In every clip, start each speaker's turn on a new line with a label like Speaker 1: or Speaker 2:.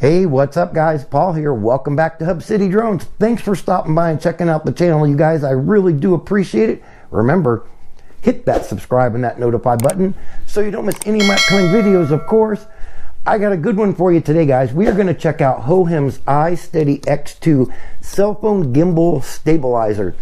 Speaker 1: Hey, what's up guys? Paul here. Welcome back to Hub City Drones. Thanks for stopping by and checking out the channel, you guys. I really do appreciate it. Remember, hit that subscribe and that notify button so you don't miss any of my upcoming videos, of course. I got a good one for you today, guys. We are going to check out Hohem's iSteady X2 cell phone gimbal stabilizer.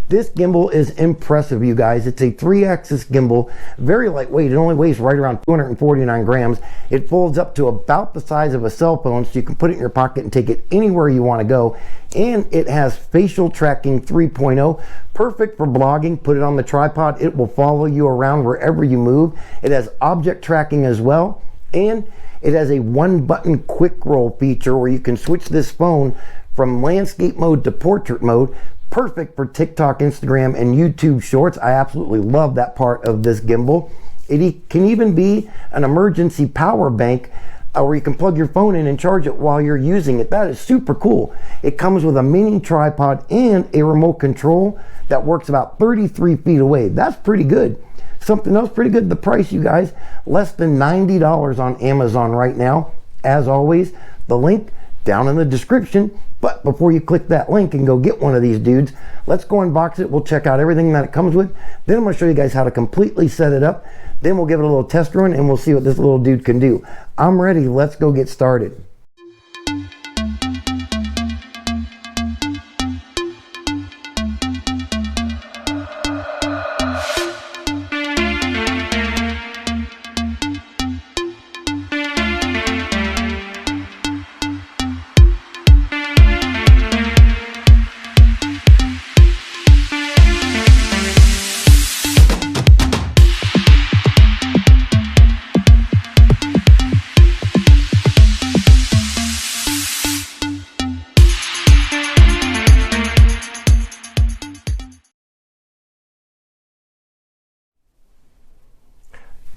Speaker 1: This gimbal is impressive, you guys. It's a 3-axis gimbal, very lightweight. It only weighs right around 249 grams. It folds up to about the size of a cell phone, so you can put it in your pocket and take it anywhere you want to go. And it has facial tracking 3.0, perfect for blogging. Put it on the tripod. It will follow you around wherever you move. It has object tracking as well. And it has a one-button quick roll feature where you can switch this phone from landscape mode to portrait mode. Perfect for TikTok, Instagram, and YouTube Shorts. I absolutely love that part of this gimbal. It can even be an emergency power bank where you can plug your phone in and charge it while you're using it. That is super cool. It comes with a mini tripod and a remote control that works about 33 feet away. That's pretty good. Something else pretty good, the price, you guys, less than $90 on Amazon right now. As always, the link down in the description. But before you click that link and go get one of these dudes, let's go unbox it. We'll check out everything that it comes with. Then I'm going to show you guys how to completely set it up. Then we'll give it a little test run and we'll see what this little dude can do. I'm ready. Let's go get started.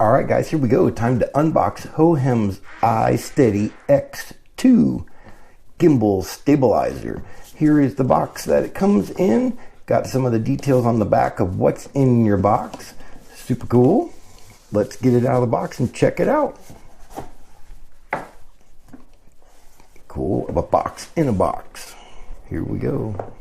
Speaker 1: All right, guys, here we go. Time to unbox Hohem's iSteady X2 gimbal stabilizer. Here is the box that it comes in. Got some of the details on the back of what's in your box. Super cool. Let's get it out of the box and check it out. Cool, a box in a box. Here we go.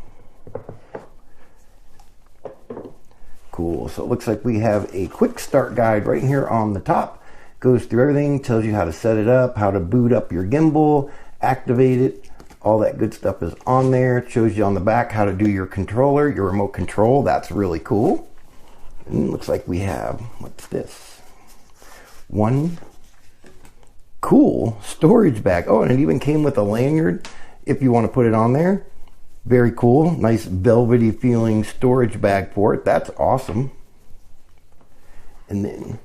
Speaker 1: Cool. So it looks like we have a quick start guide right here on the top. Goes through everything, tells you how to set it up, how to boot up your gimbal, activate it. All that good stuff is on there. It shows you on the back how to do your controller, your remote control. That's really cool. And it looks like we have, what's this? One cool storage bag. Oh, and it even came with a lanyard if you want to put it on there. Very cool, nice velvety feeling storage bag for it. That's awesome. And then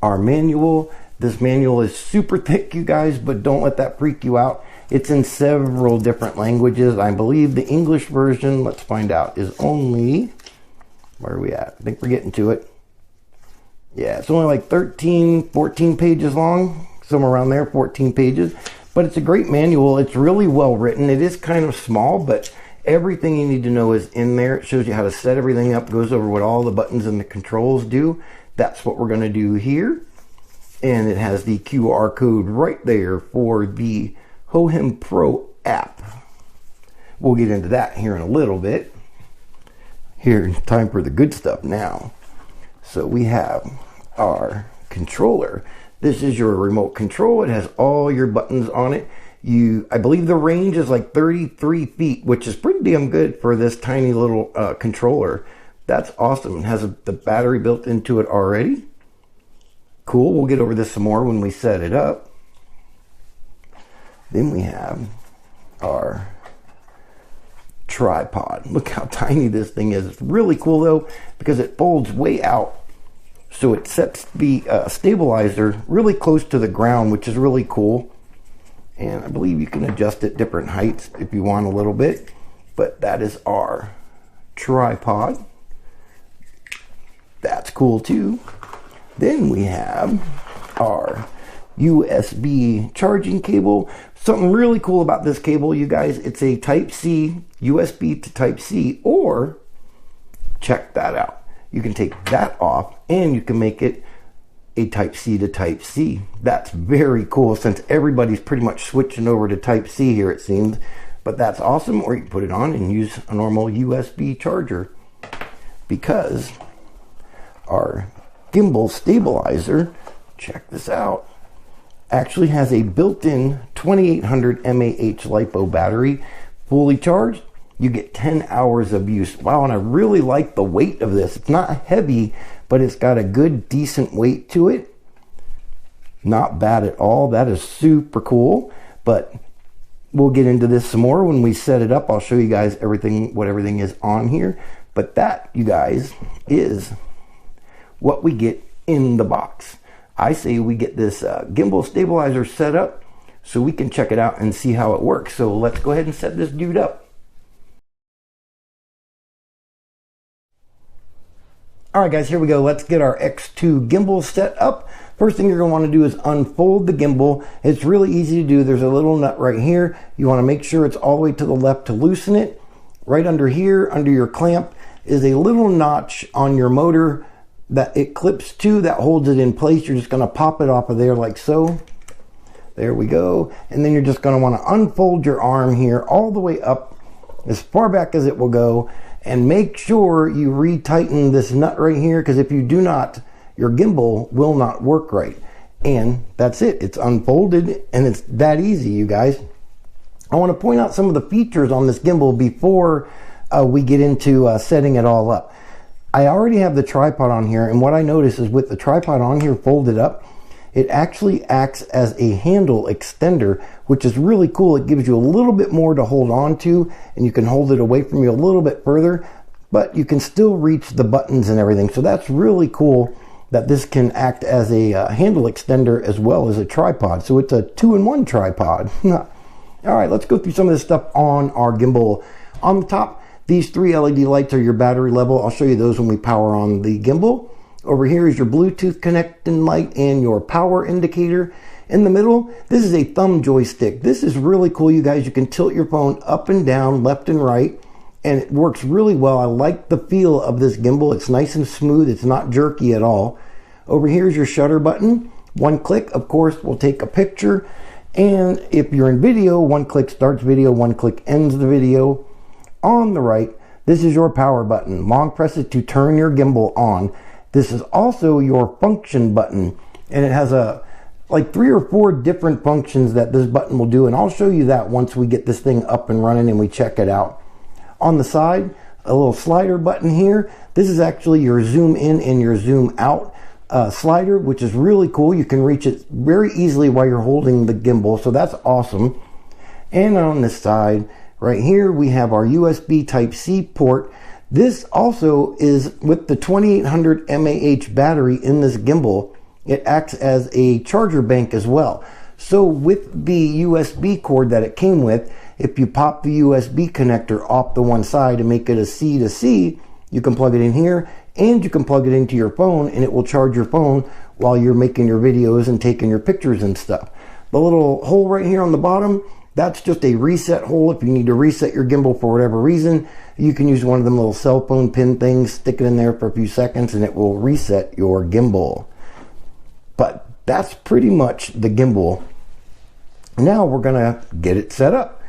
Speaker 1: our manual. This manual is super thick, you guys, but don't let that freak you out. It's in several different languages. I believe the English version, let's find out, is only, where are we at? I think we're getting to it. Yeah, it's only like 13, 14 pages long, somewhere around there, 14 pages. But it's a great manual. It's really well written. It is kind of small, but everything you need to know is in there. It shows you how to set everything up, goes over what all the buttons and the controls do. That's what we're going to do here. And it has the QR code right there for the Hohem Pro app. We'll get into that here in a little bit. Here, time for the good stuff now. So we have our controller. This is your remote control. It has all your buttons on it. I believe the range is like 33 feet, which is pretty damn good for this tiny little controller. That's awesome. It has the battery built into it already. Cool. We'll get over this some more when we set it up. Then we have our tripod. Look how tiny this thing is. It's really cool though, because it folds way out. So it sets the stabilizer really close to the ground, which is really cool. And I believe you can adjust it different heights if you want a little bit. But that is our tripod. That's cool too. Then we have our USB charging cable. Something really cool about this cable, you guys, it's a Type-C, USB to Type-C, or check that out. You can take that off and you can make it a Type-C to Type-C. That's very cool since everybody's pretty much switching over to Type-C here, it seems. But that's awesome. Or you can put it on and use a normal USB charger, because our gimbal stabilizer, check this out, actually has a built-in 2800 mAh LiPo battery. Fully charged, you get 10 hours of use. Wow, and I really like the weight of this. It's not heavy, but it's got a good, decent weight to it. Not bad at all. That is super cool. But we'll get into this some more when we set it up. I'll show you guys everything, what everything is on here. But that, you guys, is what we get in the box. I say we get this gimbal stabilizer set up so we can check it out and see how it works. So let's go ahead and set this dude up. Alright guys, here we go. Let's get our X2 gimbal set up. First thing you're going to want to do is unfold the gimbal. It's really easy to do. There's a little nut right here. You want to make sure it's all the way to the left to loosen it. Right under here, under your clamp, is a little notch on your motor that it clips to that holds it in place. You're just going to pop it off of there like so. There we go. And then you're just going to want to unfold your arm here all the way up as far back as it will go. And make sure you retighten this nut right here, because if you do not, your gimbal will not work right. And that's it. It's unfolded, and it's that easy, you guys. I want to point out some of the features on this gimbal before we get into setting it all up. I already have the tripod on here, and what I notice is with the tripod on here folded up, it actually acts as a handle extender, which is really cool. It gives you a little bit more to hold on to, and you can hold it away from you a little bit further, but you can still reach the buttons and everything. So that's really cool that this can act as a handle extender as well as a tripod. So it's a 2-in-1 tripod. All right, let's go through some of this stuff on our gimbal. On the top, these 3 LED lights are your battery level. I'll show you those when we power on the gimbal. Over here is your Bluetooth connecting light and your power indicator. In the middle, this is a thumb joystick. This is really cool, you guys. You can tilt your phone up and down, left and right, and it works really well. I like the feel of this gimbal. It's nice and smooth. It's not jerky at all. Over here is your shutter button. One click, of course, will take a picture. And if you're in video, one click starts video, one click ends the video. On the right, this is your power button. Long press it to turn your gimbal on. This is also your function button, and it has like 3 or 4 different functions that this button will do, and I'll show you that once we get this thing up and running and we check it out. On the side, a little slider button here. This is actually your zoom in and your zoom out slider, which is really cool. You can reach it very easily while you're holding the gimbal, so that's awesome. And on this side, right here, we have our USB Type-C port. This also is with the 2800 mAh battery in this gimbal. It acts as a charger bank as well. So with the USB cord that it came with, if you pop the USB connector off the one side and make it a C to C, you can plug it in here and you can plug it into your phone, and it will charge your phone while you're making your videos and taking your pictures and stuff. The little hole right here on the bottom, that's just a reset hole. If you need to reset your gimbal for whatever reason, you can use one of them little cell phone pin things, stick it in there for a few seconds, and it will reset your gimbal. But that's pretty much the gimbal. Now we're gonna get it set up.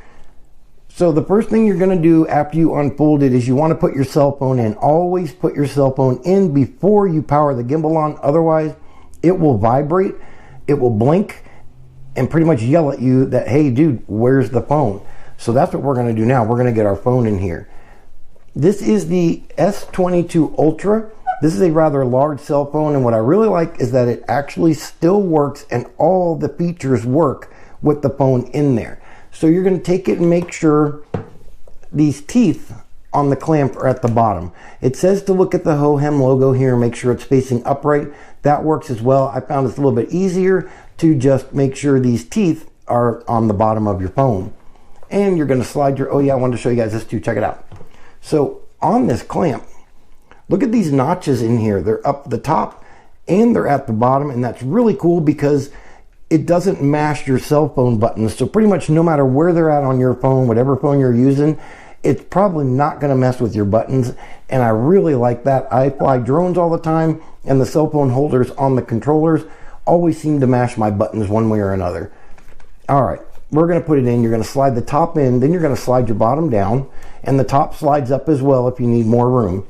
Speaker 1: So the first thing you're gonna do after you unfold it is you wanna put your cell phone in. Always put your cell phone in before you power the gimbal on. Otherwise, it will vibrate, it will blink, and pretty much yell at you that, hey dude, where's the phone? So that's what we're gonna do now. We're gonna get our phone in here. This is the S22 Ultra. This is a rather large cell phone, and what I really like is that it actually still works and all the features work with the phone in there. So you're gonna take it and make sure these teeth on the clamp are at the bottom. It says to look at the Hohem logo here and make sure it's facing upright. That works as well. I found it's a little bit easier to just make sure these teeth are on the bottom of your phone. And you're gonna slide your, oh yeah, I wanted to show you guys this too, check it out. So on this clamp, look at these notches in here. They're up the top and they're at the bottom, and that's really cool because it doesn't mash your cell phone buttons. So pretty much no matter where they're at on your phone, whatever phone you're using, it's probably not going to mess with your buttons, and I really like that. I fly drones all the time, and the cell phone holders on the controllers always seem to mash my buttons one way or another. All right, we're going to put it in. You're going to slide the top in, then you're going to slide your bottom down, and the top slides up as well if you need more room.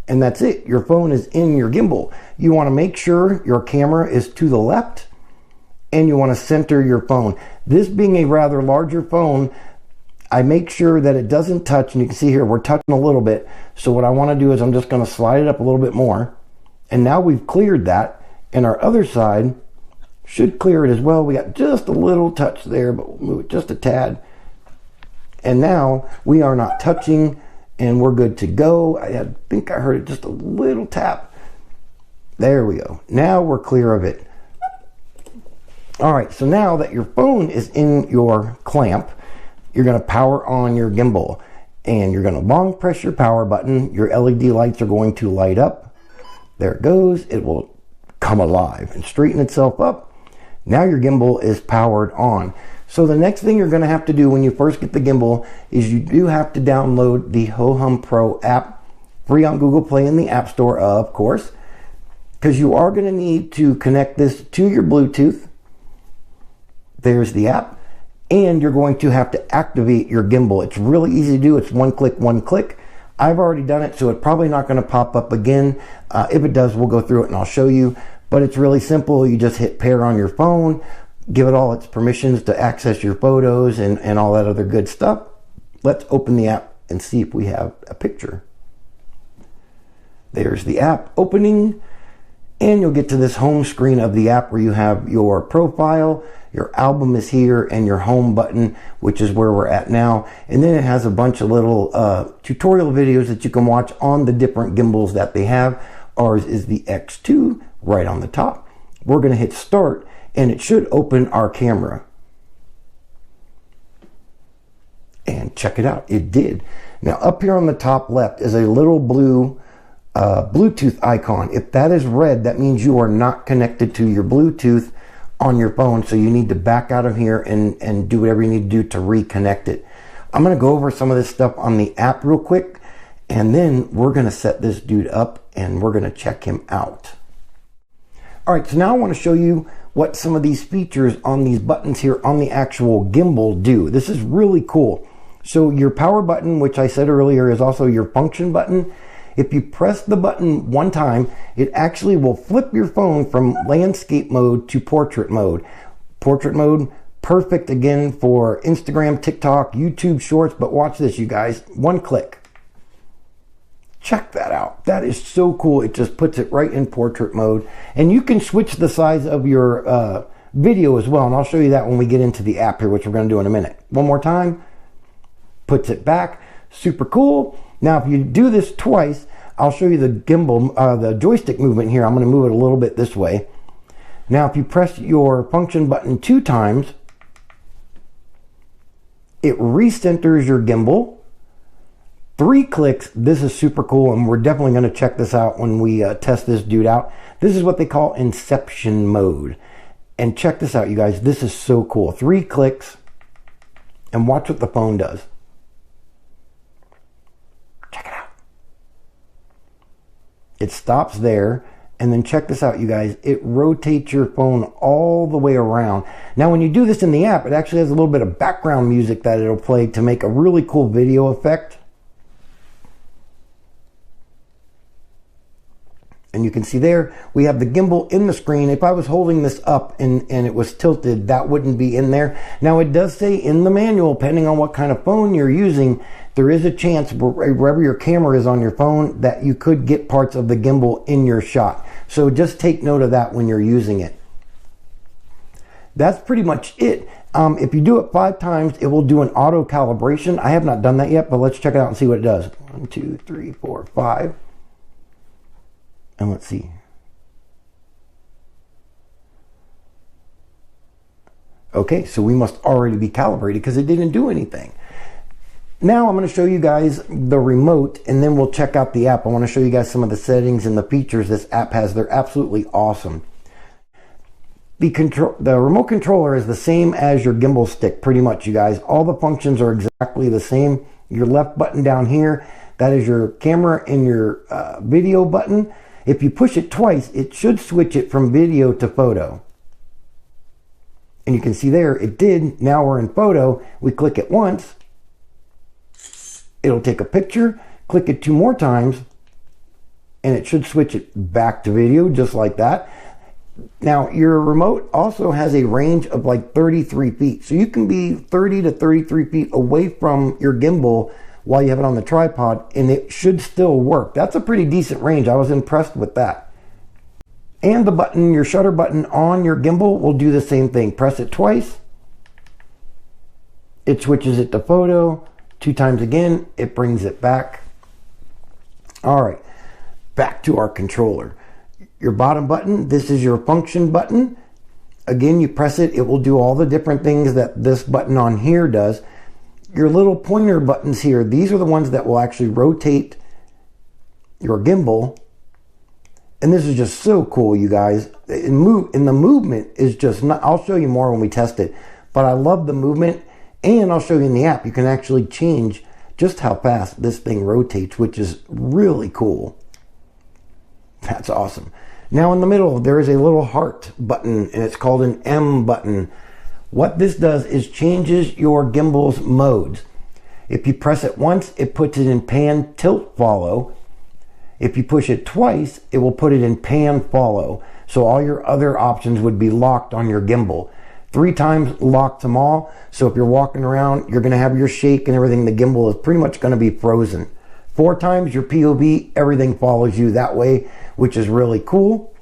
Speaker 1: And that's it. Your phone is in your gimbal. You want to make sure your camera is to the left, and you want to center your phone. This being a rather larger phone, I make sure that it doesn't touch, and you can see here we're touching a little bit. So what I want to do is I'm just going to slide it up a little bit more, and now we've cleared that, and our other side should clear it as well. We got just a little touch there, but we'll move it just a tad, and now we are not touching, and we're good to go. I think I heard it just a little tap. There we go. Now we're clear of it. All right, so now that your phone is in your clamp, you're going to power on your gimbal, and you're going to long press your power button. Your LED lights are going to light up. There it goes. It will come alive and straighten itself up. Now your gimbal is powered on. So the next thing you're going to have to do when you first get the gimbal is you do have to download the Hohem Pro app, free on Google Play in the App Store, of course, because you are going to need to connect this to your Bluetooth. There's the app. And you're going to have to activate your gimbal. It's really easy to do. It's one click, one click. I've already done it, so it's probably not going to pop up again. If it does, we'll go through it and I'll show you. But it's really simple. You just hit pair on your phone, give it all its permissions to access your photos and all that other good stuff. Let's open the app and see if we have a picture. There's the app opening, and you'll get to this home screen of the app where you have your profile, your album is here, and your home button, which is where we're at now. And then it has a bunch of little tutorial videos that you can watch on the different gimbals that they have. Ours is the X2 right on the top. We're going to hit start, and it should open our camera. And check it out, it did. Now up here on the top left is a little blue Bluetooth icon. If that is red, that means you are not connected to your Bluetooth on your phone, so you need to back out of here and do whatever you need to do to reconnect it. I'm going to go over some of this stuff on the app real quick, and then we're going to set this dude up and we're going to check him out. All right, so now I want to show you what some of these features on these buttons here on the actual gimbal do. This is really cool. So your power button, which I said earlier, is also your function button. If you press the button one time, it actually will flip your phone from landscape mode to portrait mode. Portrait mode, perfect again for Instagram, TikTok, YouTube Shorts, but watch this, you guys. One click. Check that out. That is so cool. It just puts it right in portrait mode. And you can switch the size of your video as well, and I'll show you that when we get into the app here, which we're going to do in a minute. One more time. Puts it back. Super cool. Now, if you do this twice, I'll show you the gimbal, the joystick movement here. I'm going to move it a little bit this way. Now, if you press your function button 2 times, it recenters your gimbal. 3 clicks, this is super cool, and we're definitely going to check this out when we test this dude out. This is what they call inception mode. And check this out, you guys. This is so cool. 3 clicks, and watch what the phone does. It stops there, and then check this out, you guys. It rotates your phone all the way around. Now, when you do this in the app, it actually has a little bit of background music that it'll play to make a really cool video effect. And you can see there, we have the gimbal in the screen. If I was holding this up and it was tilted, that wouldn't be in there. Now, it does say in the manual, depending on what kind of phone you're using, there is a chance wherever your camera is on your phone that you could get parts of the gimbal in your shot. So just take note of that when you're using it. That's pretty much it. If you do it 5 times, it will do an auto calibration. I have not done that yet, but let's check it out and see what it does. 1, 2, 3, 4, 5. And let's see. Okay, so we must already be calibrated because it didn't do anything. Now I'm going to show you guys the remote, and then we'll check out the app. I want to show you guys some of the settings and the features this app has. They're absolutely awesome. The remote controller is the same as your gimbal stick, pretty much, you guys. All the functions are exactly the same. Your left button down here, that is your camera and your video button. If you push it twice, it should switch it from video to photo. And you can see there, it did. Now we're in photo. We click it once, it'll take a picture. Click it 2 more times, and it should switch it back to video, just like that. Now, your remote also has a range of like 33 feet. So you can be 30 to 33 feet away from your gimbal while you have it on the tripod, and it should still work. That's a pretty decent range. I was impressed with that. And the button, your shutter button on your gimbal will do the same thing. Press it twice, it switches it to photo. 2 times again, it brings it back. All right, back to our controller. Your bottom button, this is your function button. Again, you press it, it will do all the different things that this button on here does. Your little pointer buttons here, these are the ones that will actually rotate your gimbal. And this is just so cool, you guys. And the movement is just not, I'll show you more when we test it, but I love the movement, and I'll show you in the app. You can actually change just how fast this thing rotates, which is really cool. That's awesome. Now in the middle, there is a little heart button, and it's called an M button. What this does is changes your gimbal's modes. If you press it once, it puts it in pan, tilt, follow. If you push it twice, it will put it in pan, follow. So all your other options would be locked on your gimbal. 3 times locks them all. So if you're walking around, you're going to have your shake and everything. The gimbal is pretty much going to be frozen. 4 times your POV, everything follows you that way, which is really cool.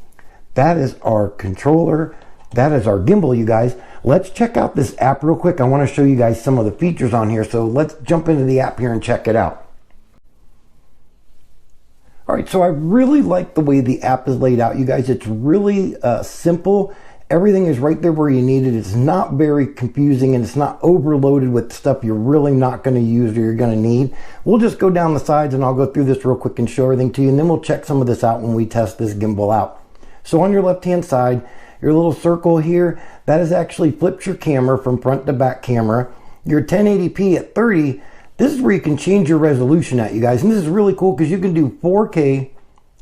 Speaker 1: That is our controller. That is our gimbal, you guys. Let's check out this app real quick. I want to show you guys some of the features on here. So let's jump into the app here and check it out. All right, so I really like the way the app is laid out, you guys. It's really simple. Everything is right there where you need it. It's not very confusing, and it's not overloaded with stuff you're really not going to use or you're going to need. We'll just go down the sides, and I'll go through this real quick and show everything to you, and then we'll check some of this out when we test this gimbal out. So on your left-hand side, your little circle here, that is actually flips your camera from front to back camera. Your 1080p at 30, this is where you can change your resolution at, you guys. And this is really cool because you can do 4K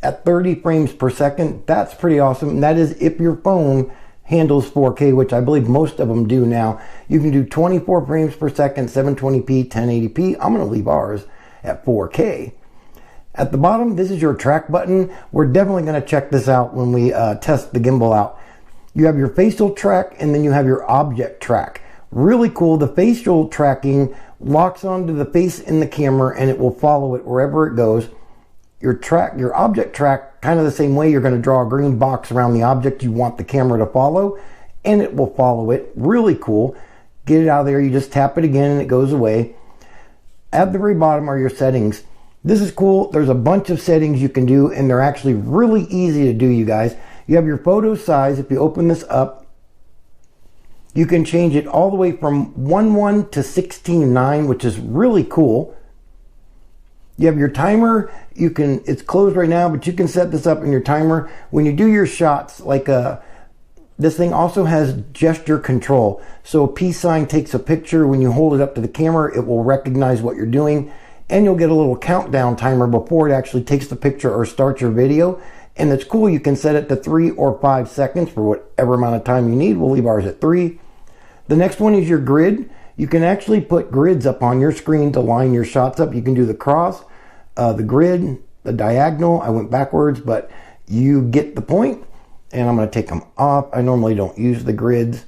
Speaker 1: at 30 frames per second. That's pretty awesome. And that is if your phone handles 4K, which I believe most of them do now. You can do 24 frames per second, 720p, 1080p. I'm going to leave ours at 4K. At the bottom, this is your track button. We're definitely going to check this out when we test the gimbal out. You have your facial track, and then you have your object track. Really cool. The facial tracking locks onto the face in the camera, and it will follow it wherever it goes. Your object track, kind of the same way. You're going to draw a green box around the object you want the camera to follow, and it will follow it. Really cool. Get it out of there. You just tap it again, and it goes away. At the very bottom are your settings. This is cool. There's a bunch of settings you can do, and they're actually really easy to do, you guys. You have your photo size. If you open this up, you can change it all the way from 1.1 to 16.9, which is really cool. You have your timer. It's closed right now, but you can set this up in your timer. When you do your shots, like this thing also has gesture control. So a peace sign takes a picture. When you hold it up to the camera, it will recognize what you're doing. And you'll get a little countdown timer before it actually takes the picture or starts your video. And it's cool. You can set it to 3 or 5 seconds for whatever amount of time you need. We'll leave ours at 3. The next one is your grid. You can actually put grids up on your screen to line your shots up. You can do the cross, the grid, the diagonal. I went backwards, but you get the point. And I'm going to take them off. I normally don't use the grids.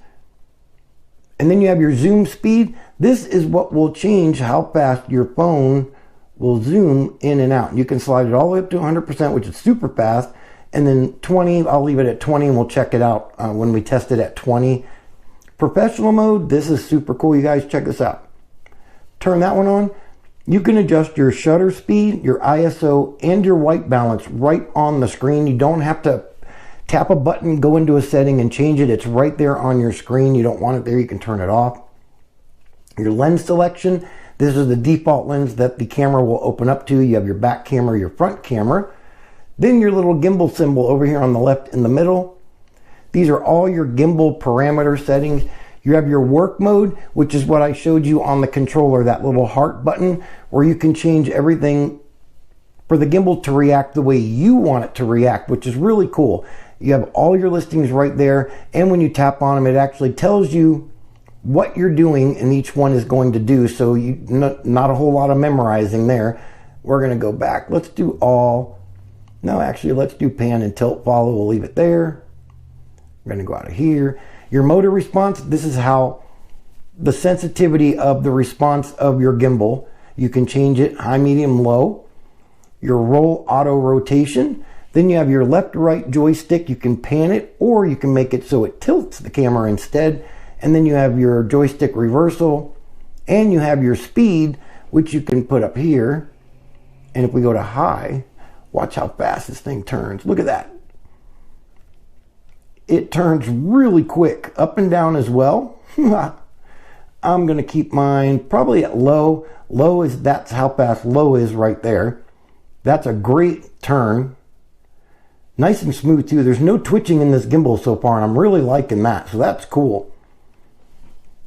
Speaker 1: And then you have your zoom speed. This is what will change how fast your phone will zoom in and out. You can slide it all the way up to 100%, which is super fast. And then 20, I'll leave it at 20, and we'll check it out when we test it at 20. Professional mode, this is super cool, you guys. Check this out. Turn that one on. You can adjust your shutter speed, your ISO, and your white balance right on the screen. You don't have to tap a button, go into a setting, and change it. It's right there on your screen. You don't want it there, you can turn it off. Your lens selection, this is the default lens that the camera will open up to. You have your back camera, your front camera. Then your little gimbal symbol over here on the left in the middle. These are all your gimbal parameter settings. You have your work mode, which is what I showed you on the controller, that little heart button, where you can change everything for the gimbal to react the way you want it to react, which is really cool. You have all your listings right there, and when you tap on them, it actually tells you what you're doing and each one is going to do, so not a whole lot of memorizing there. We're going to go back. Let's do all. No, actually, let's do pan and tilt follow. We'll leave it there. We're going to go out of here. Your motor response, this is how the sensitivity of the response of your gimbal. You can change it high, medium, low. Your roll auto rotation. Then you have your left, right joystick. You can pan it, or you can make it so it tilts the camera instead. And then you have your joystick reversal, and you have your speed, which you can put up here. And if we go to high, watch how fast this thing turns. Look at that. It turns really quick, up and down as well. I'm going to keep mine probably at low. Low is, that's how fast low is right there. That's a great turn. Nice and smooth too. There's no twitching in this gimbal so far, and I'm really liking that, so that's cool.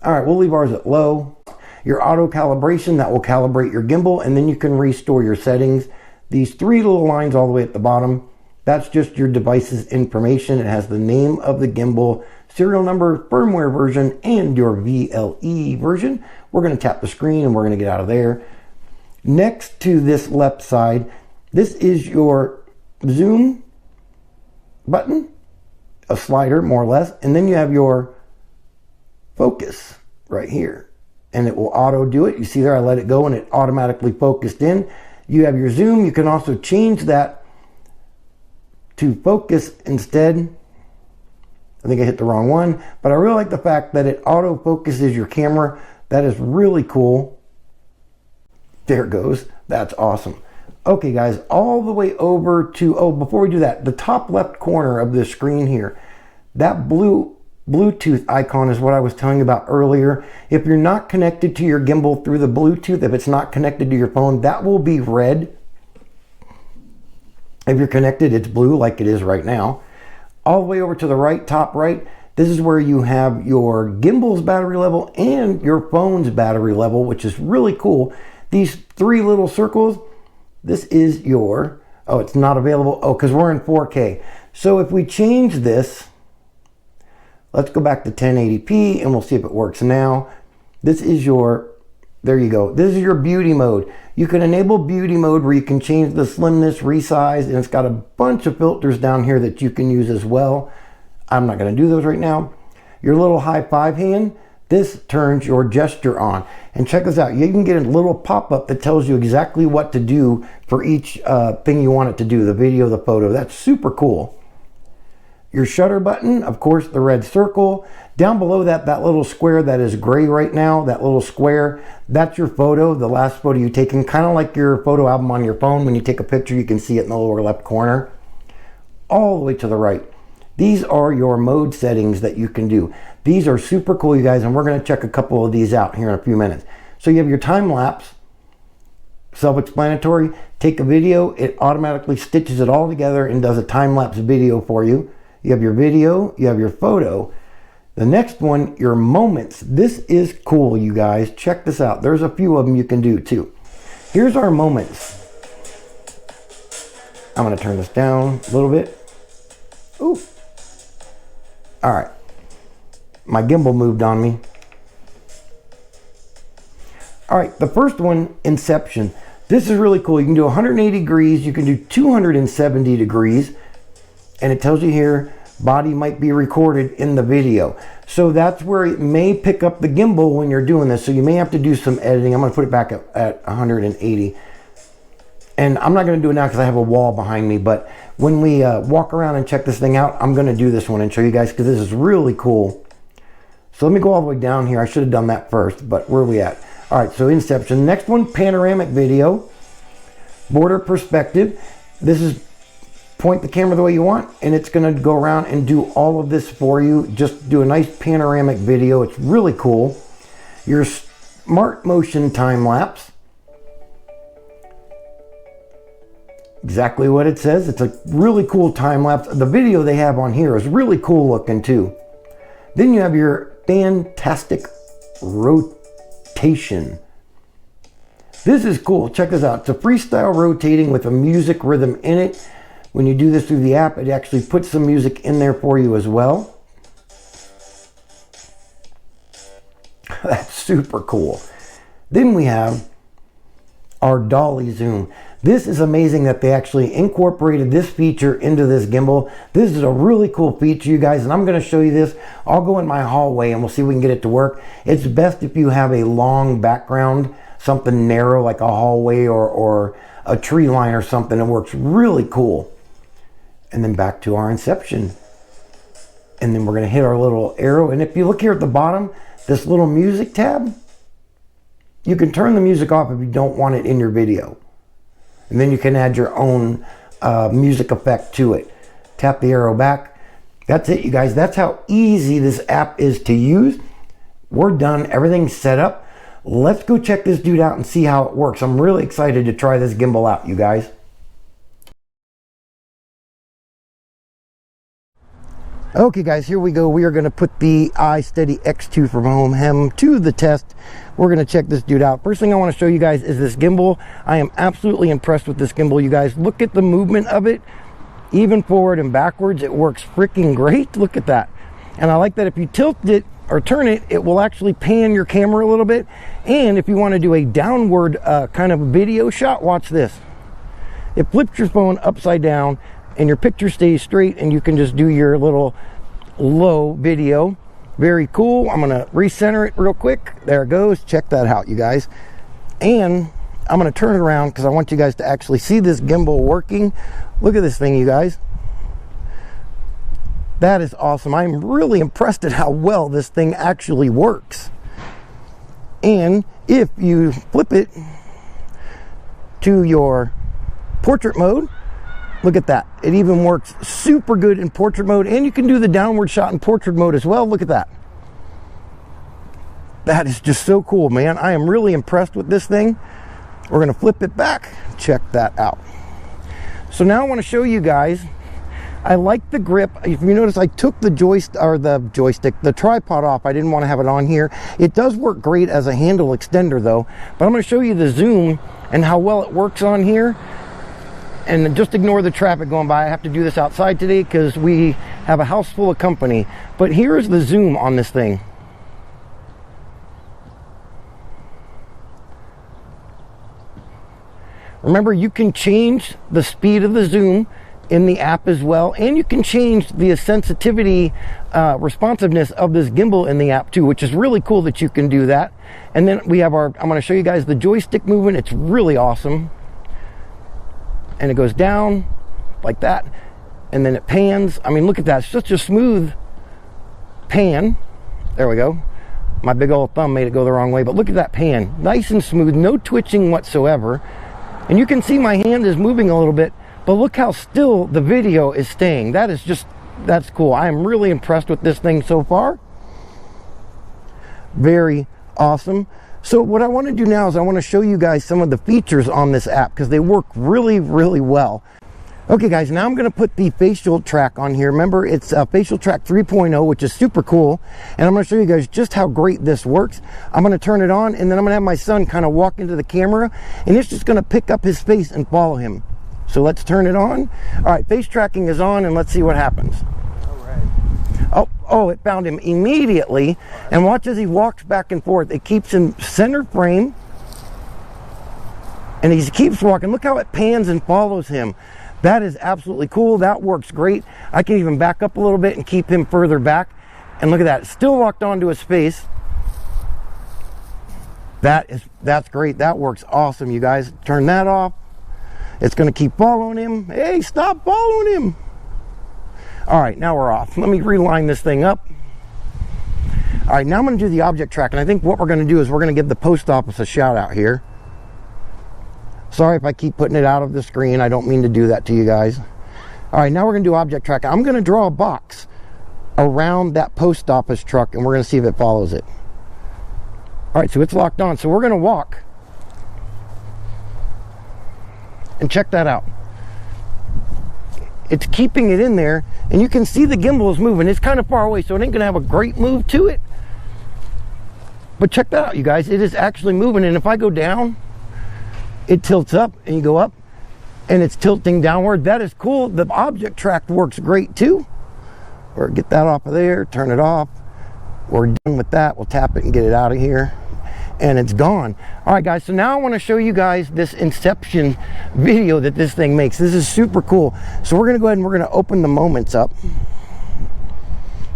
Speaker 1: All right, we'll leave ours at low. Your auto calibration, that will calibrate your gimbal, and then you can restore your settings. These three little lines all the way at the bottom, that's just your device's information. It has the name of the gimbal, serial number, firmware version, and your VLE version. We're going to tap the screen and we're going to get out of there. Next to this left side, this is your zoom button, a slider more or less, and then you have your focus right here, and it will auto do it. You see there, I let it go and it automatically focused in. You have your zoom. You can also change that to focus instead. I think I hit the wrong one, but I really like the fact that it auto focuses your camera. That is really cool. There it goes. That's awesome. Okay guys, all the way over to, oh, before we do that, the top left corner of the screen here, that Bluetooth icon is what I was telling you about earlier. If you're not connected to your gimbal through the Bluetooth, if it's not connected to your phone, that will be red. If you're connected, it's blue like it is right now. All the way over to the right, top right, this is where you have your gimbal's battery level and your phone's battery level, which is really cool. These three little circles, this is your, oh, it's not available. Oh, because we're in 4K. So if we change this, let's go back to 1080p and we'll see if it works now. This is your, there you go. This is your beauty mode. You can enable beauty mode where you can change the slimness, resize, and it's got a bunch of filters down here that you can use as well. I'm not going to do those right now. Your little high five hand, this turns your gesture on. And check this out. You can get a little pop-up that tells you exactly what to do for each thing you want it to do, the video, the photo. That's super cool. Your shutter button, of course, the red circle. Down below that, that little square that is gray right now, that little square, that's your photo, the last photo you've taken, kind of like your photo album on your phone. When you take a picture, you can see it in the lower left corner. All the way to the right. These are your mode settings that you can do. These are super cool, you guys, and we're going to check a couple of these out here in a few minutes. So you have your time lapse, self-explanatory. Take a video, it automatically stitches it all together and does a time-lapse video for you. You have your video, you have your photo. The next one, your moments. This is cool, you guys. Check this out. There's a few of them you can do too. Here's our moments. I'm going to turn this down a little bit. Ooh. All right. My gimbal moved on me. All right, the first one, Inception. This is really cool. You can do 180 degrees. You can do 270 degrees. And it tells you here, body might be recorded in the video. So that's where it may pick up the gimbal when you're doing this. So you may have to do some editing. I'm going to put it back at 180. And I'm not going to do it now because I have a wall behind me. But when we walk around and check this thing out, I'm going to do this one and show you guys because this is really cool. So let me go all the way down here. I should have done that first, but where are we at? All right, so Inception. Next one, panoramic video. Border perspective. This is point the camera the way you want, and it's going to go around and do all of this for you. Just do a nice panoramic video. It's really cool. Your smart motion time lapse. Exactly what it says. It's a really cool time lapse. The video they have on here is really cool looking too. Then you have your fantastic rotation. This is cool. Check this out. It's a freestyle rotating with a music rhythm in it. When you do this through the app, it actually puts some music in there for you as well. That's super cool. Then we have our dolly zoom. This is amazing that they actually incorporated this feature into this gimbal. This is a really cool feature, you guys, and I'm going to show you this. I'll go in my hallway and we'll see if we can get it to work. It's best if you have a long background, something narrow like a hallway or a tree line or something. It works really cool. And then back to our inception. And then we're going to hit our little arrow. And if you look here at the bottom, this little music tab, you can turn the music off if you don't want it in your video. And then you can add your own music effect to it. Tap the arrow back. That's it, you guys. That's how easy this app is to use. We're done. Everything's set up. Let's go check this dude out and see how it works. I'm really excited to try this gimbal out, you guys. Okay guys, here we go. We are going to put the iSteady X2 from Hohem to the test. We're going to check this dude out. First thing I want to show you guys is this gimbal. I am absolutely impressed with this gimbal, you guys. Look at the movement of it. Even forward and backwards, it works freaking great. Look at that. And I like that if you tilt it or turn it, it will actually pan your camera a little bit. And if you want to do a downward kind of video shot, watch this. It flips your phone upside down and your picture stays straight and you can just do your little low video. Very cool. I'm going to recenter it real quick. There it goes. Check that out, you guys. And I'm going to turn it around because I want you guys to actually see this gimbal working. Look at this thing, you guys. That is awesome. I'm really impressed at how well this thing actually works. And if you flip it to your portrait mode, look at that. It even works super good in portrait mode, and you can do the downward shot in portrait mode as well. Look at that. That is just so cool, man. I am really impressed with this thing. We're going to flip it back. Check that out. So now I want to show you guys. I like the grip. If you notice, I took the the tripod off. I didn't want to have it on here. It does work great as a handle extender though, but I'm going to show you the zoom and how well it works on here. And just ignore the traffic going by. I have to do this outside today because we have a house full of company. But here's the zoom on this thing. Remember, you can change the speed of the zoom in the app as well, and you can change the sensitivity, responsiveness of this gimbal in the app too, which is really cool that you can do that. And then we have I'm going to show you guys the joystick movement. It's really awesome. And it goes down like that, and then it pans. I mean, look at that. It's such a smooth pan. There we go. My big old thumb made it go the wrong way, but look at that pan. Nice and smooth, no twitching whatsoever. And you can see my hand is moving a little bit, but look how still the video is staying. That's cool. I am really impressed with this thing so far. Very awesome. So what I want to do now is I want to show you guys some of the features on this app because they work really, really well. Okay guys, now I'm going to put the facial track on here. Remember, it's facial track 3.0, which is super cool. And I'm going to show you guys just how great this works. I'm going to turn it on, and then I'm going to have my son kind of walk into the camera, and it's just going to pick up his face and follow him. So let's turn it on. All right, face tracking is on, and let's see what happens. Oh, it found him immediately. And watch as he walks back and forth. It keeps him center frame. And he keeps walking. Look how it pans and follows him. That is absolutely cool. That works great. I can even back up a little bit and keep him further back. And look at that. Still locked onto his face. That's great. That works awesome, you guys. Turn that off. It's going to keep following him. Hey, stop following him. All right, now we're off. Let me reline this thing up. All right, now I'm going to do the object track, and I think what we're going to do is we're going to give the post office a shout out here. Sorry if I keep putting it out of the screen. I don't mean to do that to you guys. All right, now we're going to do object track. I'm going to draw a box around that post office truck, and we're going to see if it follows it. All right, so it's locked on. So we're going to walk. And check that out. It's keeping it in there, and you can see the gimbal is moving. It's kind of far away, so it ain't going to have a great move to it. But check that out, you guys. It is actually moving, and if I go down, it tilts up, and you go up, and it's tilting downward. That is cool. The object track works great too. Or get that off of there, turn it off. We're done with that. We'll tap it and get it out of here, and it's gone. All right, guys, so now I want to show you guys this inception video that this thing makes. This is super cool. So we're going to go ahead and we're going to open the moments up.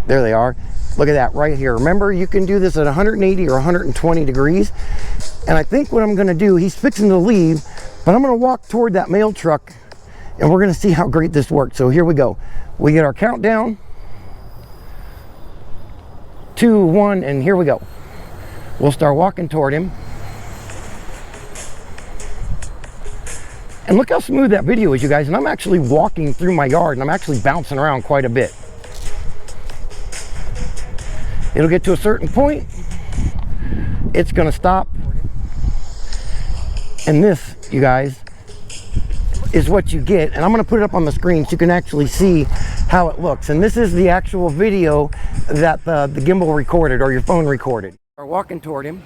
Speaker 1: There they are. Look at that right here. Remember, you can do this at 180 or 120 degrees. And I think what I'm going to do, he's fixing to leave, but I'm going to walk toward that mail truck, and we're going to see how great this works. So here we go. We get our countdown. 2, 1, and here we go. We'll start walking toward him. And look how smooth that video is, you guys. And I'm actually walking through my yard, and I'm actually bouncing around quite a bit. It'll get to a certain point. It's going to stop. And this, you guys, is what you get. And I'm going to put it up on the screen so you can actually see how it looks. And this is the actual video that the gimbal recorded, or your phone recorded. We're walking toward him.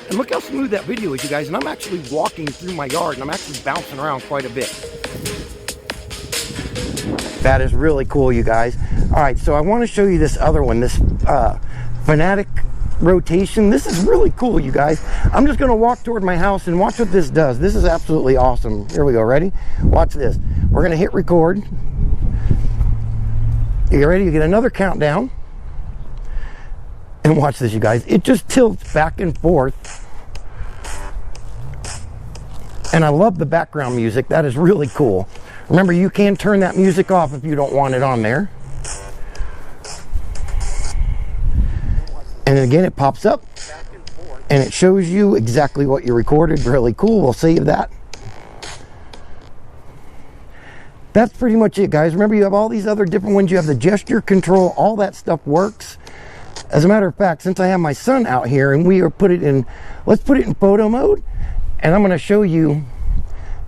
Speaker 1: And look how smooth that video is, you guys. And I'm actually walking through my yard, and I'm actually bouncing around quite a bit. That is really cool, you guys. All right, so I want to show you this other one, this Fanatic rotation. This is really cool, you guys. I'm just going to walk toward my house and watch what this does. This is absolutely awesome. Here we go. Ready? Watch this. We're going to hit record. You ready? You get another countdown. And watch this, you guys. It just tilts back and forth. And I love the background music. That is really cool. Remember, you can turn that music off if you don't want it on there. And again, it pops up and it shows you exactly what you recorded. Really cool. We'll save that. That's pretty much it, guys. Remember, you have all these other different ones. You have the gesture control. All that stuff works. As a matter of fact, since I have my son out here and we are put it in, let's put it in photo mode, and I'm going to show you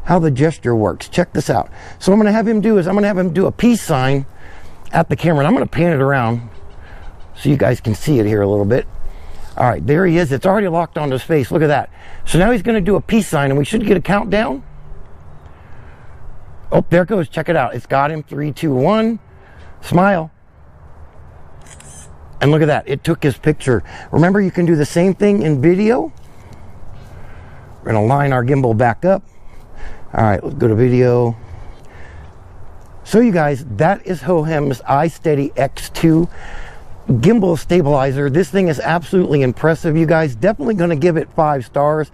Speaker 1: how the gesture works. Check this out. So what I'm going to have him do is I'm going to have him do a peace sign at the camera, and I'm going to pan it around so you guys can see it here a little bit. All right, there he is. It's already locked onto his face. Look at that. So now he's going to do a peace sign, and we should get a countdown. Oh, there it goes. Check it out. It's got him. 3, 2, 1. Smile. And look at that. It took his picture. Remember, you can do the same thing in video. We're going to line our gimbal back up. All right, let's go to video. So you guys, that is Hohem's iSteady X2 gimbal stabilizer. This thing is absolutely impressive, you guys. Definitely going to give it 5 stars.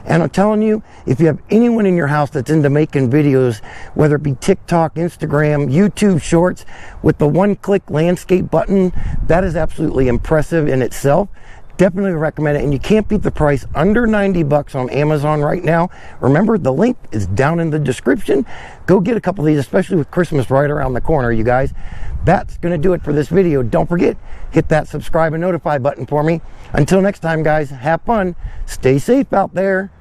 Speaker 1: And I'm telling you, if you have anyone in your house that's into making videos, whether it be TikTok, Instagram, YouTube Shorts, with the one-click landscape button, that is absolutely impressive in itself. Definitely recommend it, and you can't beat the price. Under 90 bucks on Amazon right now. Remember, the link is down in the description. Go get a couple of these, especially with Christmas right around the corner, you guys. That's going to do it for this video. Don't forget, hit that subscribe and notify button for me. Until next time, guys, have fun. Stay safe out there.